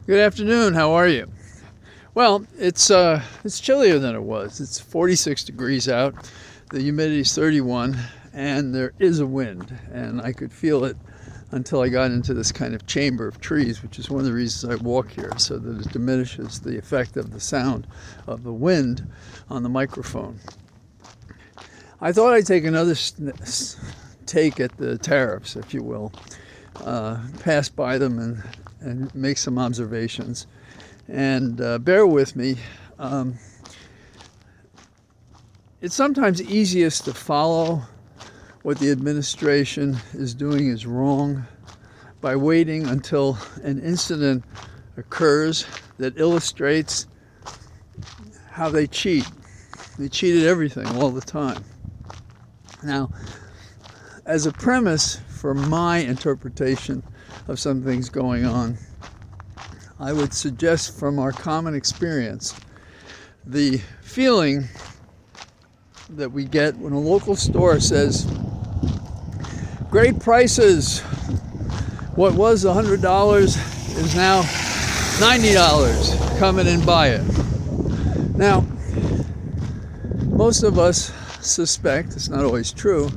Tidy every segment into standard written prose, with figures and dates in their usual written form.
Good afternoon. How are you? Well, it's chillier than it was. It's 46 degrees out. The humidity is 31, and there is a wind, and I could feel it until I got into this kind of chamber of trees, which is one of the reasons I walk here, so that it diminishes the effect of the sound of the wind on the microphone. I thought I'd take another take at the tariffs, if you will, pass by them and make some observations. And bear with me. It's sometimes easiest to follow what the administration is doing is wrong by waiting until an incident occurs that illustrates how they cheat. They cheated everything all the time. Now, as a premise for my interpretation of some things going on, I would suggest from our common experience, the feeling that we get when a local store says, great prices, what was $100 is now $90, come in and buy it. Now, most of us suspect, it's not always true,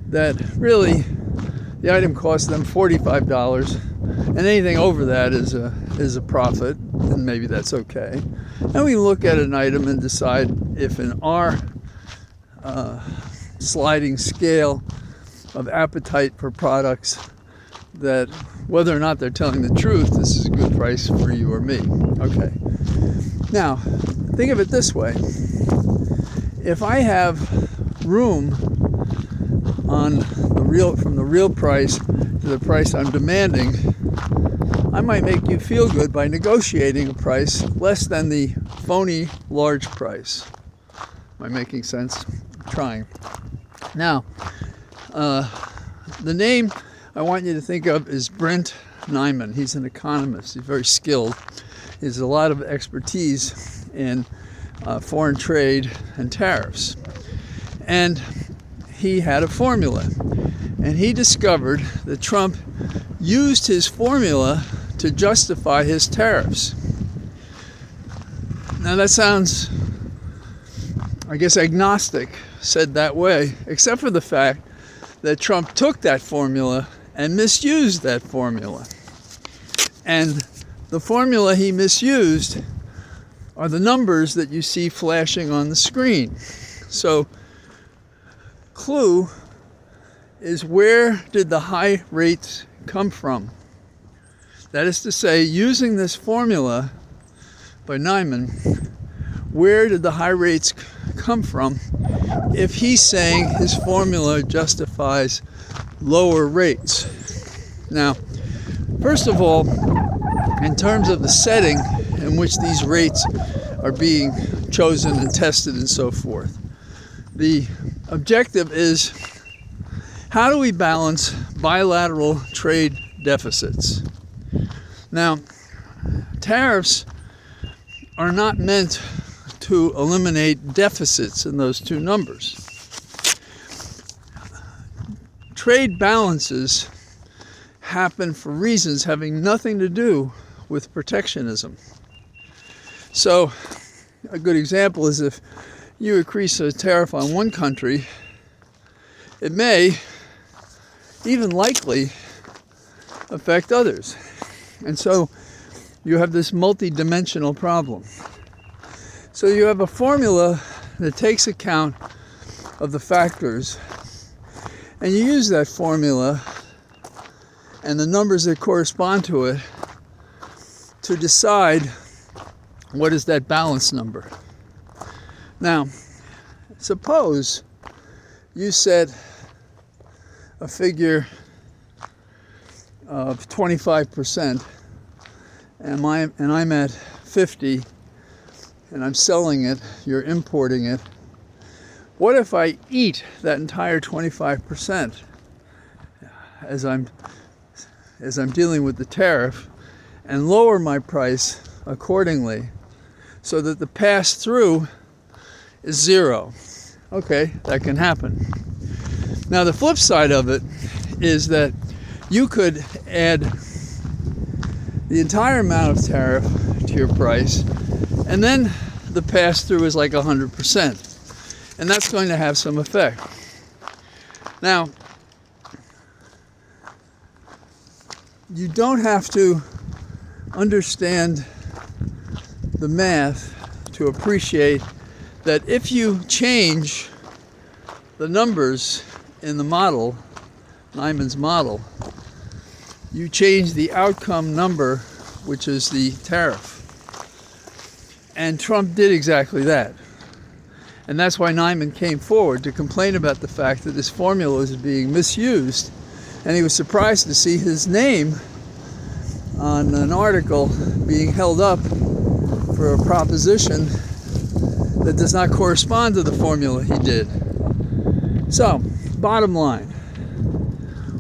that really the item costs them $45, and anything over that is a profit, and maybe that's okay. And we look at an item and decide if in our sliding scale of appetite for products, that whether or not they're telling the truth, this is a good price for you or me. Okay. Now, think of it this way. If I have room from the real price to the price I'm demanding, I might make you feel good by negotiating a price less than the phony large price. Am I making sense? I'm trying. Now, the name I want you to think of is Brent Nyman. He's an economist. He's very skilled. He has a lot of expertise in foreign trade and tariffs. And he had a formula. And he discovered that Trump used his formula to justify his tariffs. Now that sounds, I guess, agnostic said that way, except for the fact that Trump took that formula and misused that formula. And the formula he misused are the numbers that you see flashing on the screen. So, clue is, where did the high rates come from? That is to say, using this formula by Nyman, where did the high rates come from if he's saying his formula justifies lower rates? Now, first of all, in terms of the setting in which these rates are being chosen and tested and so forth, the objective is, how do we balance bilateral trade deficits? Now, tariffs are not meant to eliminate deficits in those two numbers. Trade balances happen for reasons having nothing to do with protectionism. So, a good example is if you increase a tariff on one country, it may, even likely, affect others. And so you have this multi-dimensional problem. So you have a formula that takes account of the factors, and you use that formula and the numbers that correspond to it to decide what is that balance number. Now, suppose you set a figure of 25%, and I'm at 50, and I'm selling it, you're importing it. What if I eat that entire 25% as I'm dealing with the tariff, and lower my price accordingly, so that the pass-through is zero? Okay, that can happen. Now the flip side of it is that you could add the entire amount of tariff to your price, and then the pass-through is like 100%. And that's going to have some effect. Now, you don't have to understand the math to appreciate that if you change the numbers in the model, Nyman's model, you change the outcome number, which is the tariff. And Trump did exactly that. And that's why Nyman came forward to complain about the fact that his formula was being misused. And he was surprised to see his name on an article being held up for a proposition that does not correspond to the formula he did. So, bottom line,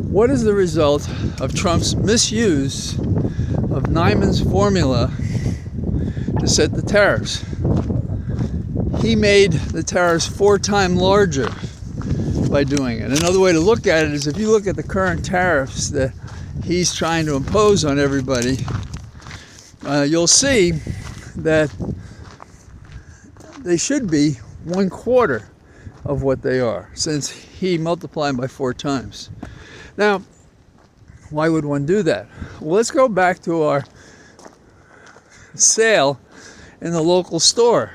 what is the result of Trump's misuse of Nyman's formula to set the tariffs? He made the tariffs 4 times larger by doing it. Another way to look at it is if you look at the current tariffs that he's trying to impose on everybody, you'll see that they should be 1/4 of what they are, since he multiplied by 4 times. Now, why would one do that? Well, let's go back to our sale in the local store.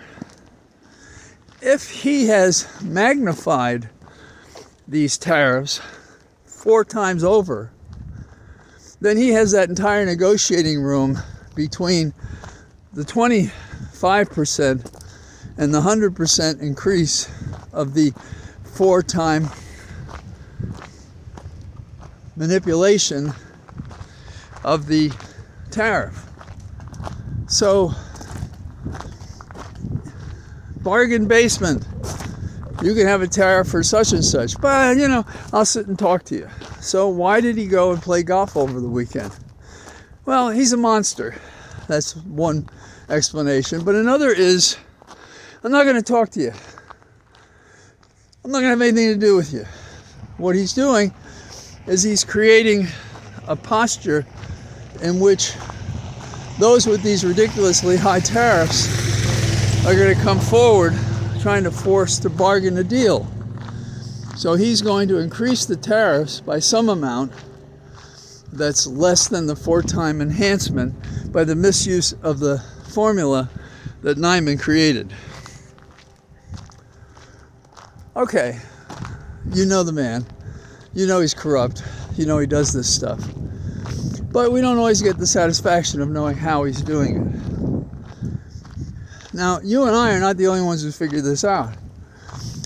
If he has magnified these tariffs 4 times over, then he has that entire negotiating room between the 25% and the 100% increase of the 4-time manipulation of the tariff. So, bargain basement. You can have a tariff for such and such, but I'll sit and talk to you. So why did he go and play golf over the weekend? Well, he's a monster. That's one explanation. But another is, I'm not going to talk to you. I'm not going to have anything to do with you. What he's doing is he's creating a posture in which those with these ridiculously high tariffs are going to come forward trying to force to bargain a deal. So he's going to increase the tariffs by some amount that's less than the 4-time enhancement by the misuse of the formula that Nyman created. Okay, you know the man. You know he's corrupt. You know he does this stuff. But we don't always get the satisfaction of knowing how he's doing it. Now, you and I are not the only ones who figured this out.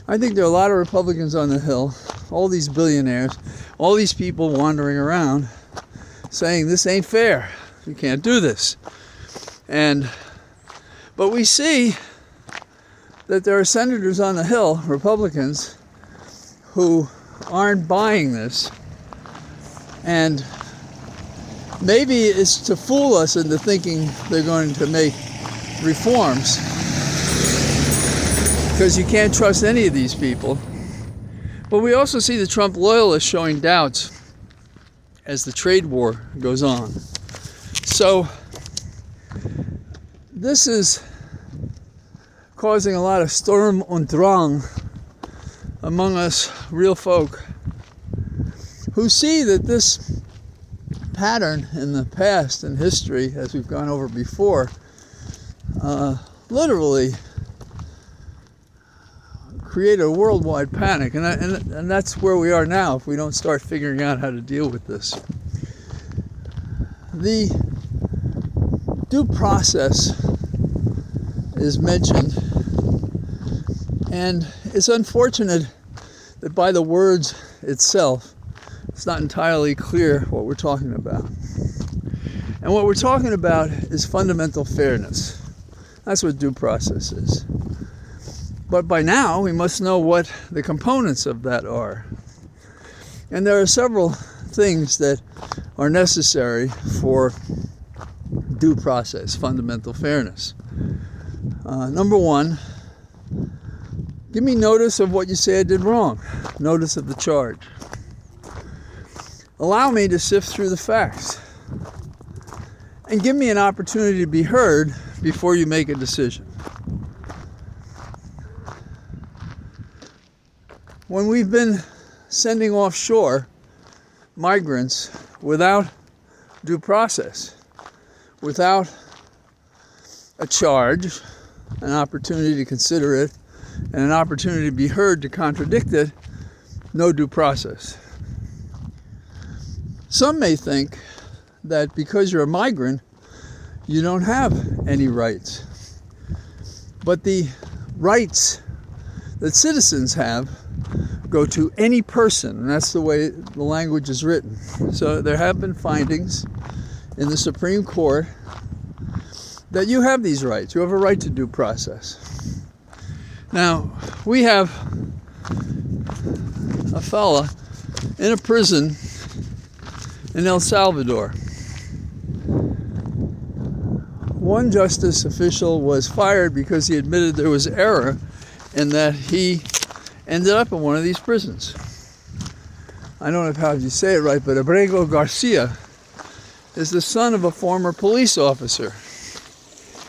I think there are a lot of Republicans on the Hill, all these billionaires, all these people wandering around saying this ain't fair. We can't do this. But we see that there are senators on the Hill, Republicans, who aren't buying this. And maybe it's to fool us into thinking they're going to make reforms, because you can't trust any of these people. But we also see the Trump loyalists showing doubts as the trade war goes on. So this is causing a lot of Sturm und Drang among us real folk who see that this pattern in the past and history, as we've gone over before, literally create a worldwide panic, and that's where we are now if we don't start figuring out how to deal with this. The due process is mentioned, and it's unfortunate that by the words itself, it's not entirely clear what we're talking about. And what we're talking about is fundamental fairness. That's what due process is. But by now, we must know what the components of that are. And there are several things that are necessary for due process, fundamental fairness. Number one, give me notice of what you say I did wrong. Notice of the charge. Allow me to sift through the facts. and give me an opportunity to be heard before you make a decision. When we've been sending offshore migrants without due process, without a charge, an opportunity to consider it, and an opportunity to be heard to contradict it, no due process. Some may think that because you're a migrant, you don't have any rights. But the rights that citizens have go to any person, and that's the way the language is written. So there have been findings in the Supreme Court that you have these rights. You have a right to due process. Now, we have a fella in a prison in El Salvador. One justice official was fired because he admitted there was error and that he ended up in one of these prisons. I don't know how you say it right, but Abrego Garcia is the son of a former police officer.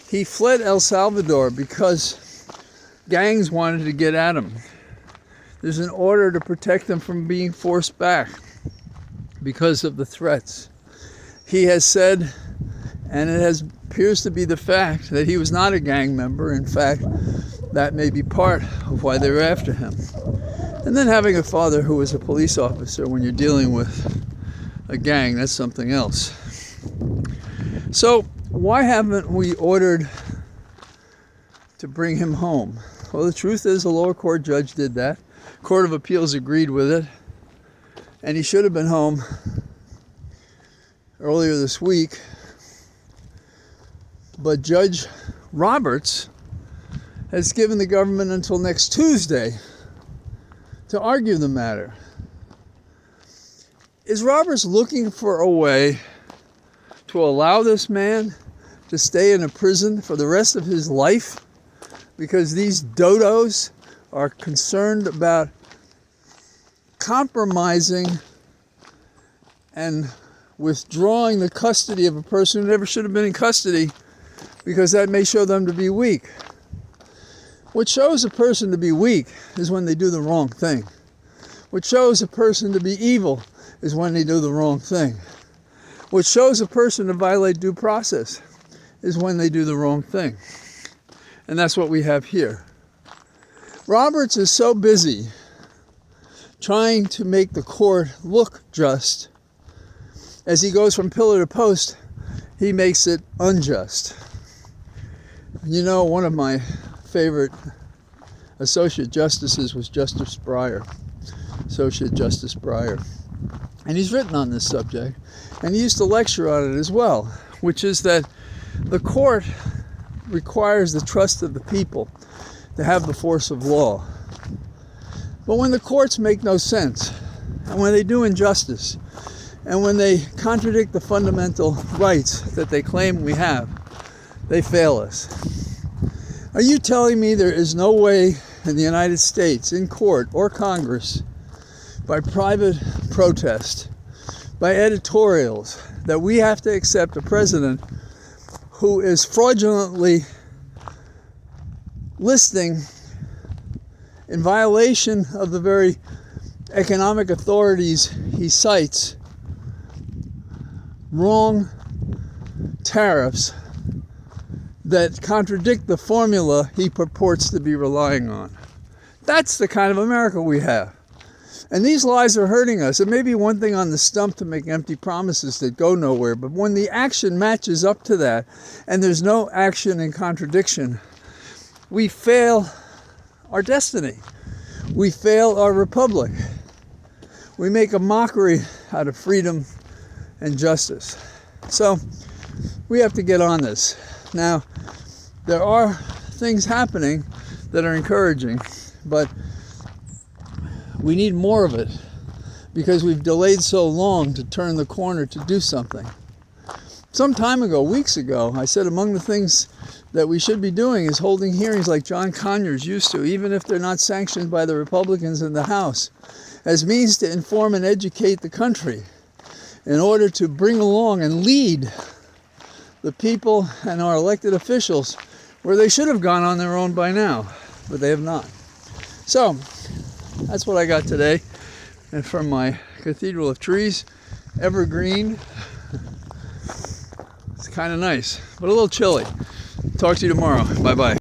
He fled El Salvador because gangs wanted to get at him. There's an order to protect him from being forced back because of the threats. He has said, and it appears to be the fact, that he was not a gang member. In fact, that may be part of why they were after him. And then having a father who was a police officer when you're dealing with a gang, that's something else. So why haven't we ordered to bring him home? Well, the truth is the lower court judge did that. Court of Appeals agreed with it. And he should have been home earlier this week. But Judge Roberts has given the government until next Tuesday to argue the matter. Is Roberts looking for a way to allow this man to stay in a prison for the rest of his life because these dodos are concerned about compromising and withdrawing the custody of a person who never should have been in custody because that may show them to be weak? What shows a person to be weak is when they do the wrong thing. What shows a person to be evil is when they do the wrong thing. What shows a person to violate due process is when they do the wrong thing. And that's what we have here. Roberts is so busy trying to make the court look just. As he goes from pillar to post, he makes it unjust. You know, one of my favorite associate justices was Justice Breyer, Associate Justice Breyer. And he's written on this subject, and he used to lecture on it as well, which is that the court requires the trust of the people to have the force of law. But when the courts make no sense, and when they do injustice, and when they contradict the fundamental rights that they claim we have, they fail us. Are you telling me there is no way in the United States, in court or Congress, by private protest, by editorials, that we have to accept a president who is fraudulently listing, in violation of the very economic authorities he cites, wrong tariffs that contradict the formula he purports to be relying on? That's the kind of America we have. And these lies are hurting us. It may be one thing on the stump to make empty promises that go nowhere, but when the action matches up to that, and there's no action in contradiction, we fail our destiny. We fail our republic. We make a mockery out of freedom and justice. So we have to get on this. Now, there are things happening that are encouraging, but we need more of it because we've delayed so long to turn the corner to do something. Some time ago, weeks ago, I said among the things that we should be doing is holding hearings like John Conyers used to, even if they're not sanctioned by the Republicans in the House, as means to inform and educate the country in order to bring along and lead the people and our elected officials where they should have gone on their own by now, but they have not. So that's what I got today, and from my Cathedral of Trees, evergreen. It's kind of nice, but a little chilly. Talk to you tomorrow. Bye-bye.